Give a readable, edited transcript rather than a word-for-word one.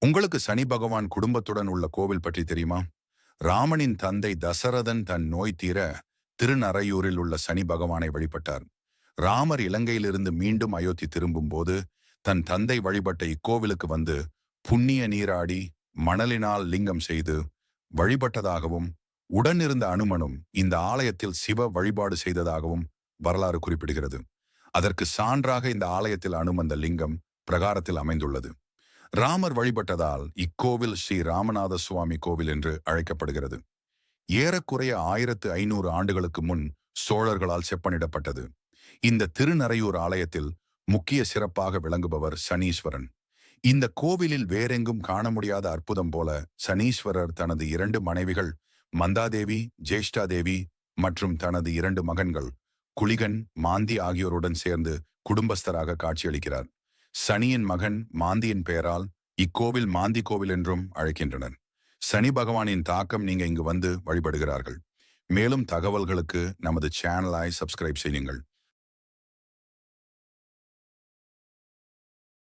உங்களுக்கு சனி பகவான் குடும்பத்துடன் உள்ள கோவில் பற்றி தெரியுமா? ராமனின் தந்தை தசரதன் தன் நோய் தீர திருநறையூரில் உள்ள சனி பகவானை வழிபட்டார். ராமர் இலங்கையிலிருந்து மீண்டும் அயோத்தி திரும்பும் போது தன் தந்தை வழிபட்ட இக்கோவிலுக்கு வந்து புண்ணிய நீராடி மணலினால் லிங்கம் செய்து வழிபட்டதாகவும், உடனிருந்த அனுமனும் இந்த ஆலயத்தில் சிவ வழிபாடு செய்ததாகவும் வரலாறு குறிப்பிடுகிறது. அதற்கு சான்றாக இந்த ஆலயத்தில் அனுமந்த லிங்கம் பிரகாரத்தில் அமைந்துள்ளது. ராமர் வழிபட்டதால் இக்கோவில் ஸ்ரீ ராமநாத சுவாமி கோவில் என்று அழைக்கப்படுகிறது. ஏறக்குறைய 1500 ஆண்டுகளுக்கு முன் சோழர்களால் செப்பனிடப்பட்டது. இந்த திருநறையூர் ஆலயத்தில் முக்கிய சிறப்பாக விளங்குபவர் சனீஸ்வரன். இந்த கோவிலில் வேறெங்கும் காண முடியாத அற்புதம் போல சனீஸ்வரர் தனது 2 மனைவிகள் மந்தாதேவி, ஜேஷ்டாதேவி மற்றும் தனது 2 மகன்கள் குளிகன், மாந்தி ஆகியோருடன் சேர்ந்து குடும்பஸ்தராக காட்சியளிக்கிறார். சனியின் மகன் மாந்தியின் பெயரால் இக்கோவில் மாந்தி கோவில் என்றும் அழைக்கின்றனர். சனி பகவானின் தாக்கம் நீங்க இங்கு வந்து வழிபடுகிறார்கள். மேலும் தகவல்களுக்கு நமது சேனலை சப்ஸ்கிரைப் செய்யுங்கள்.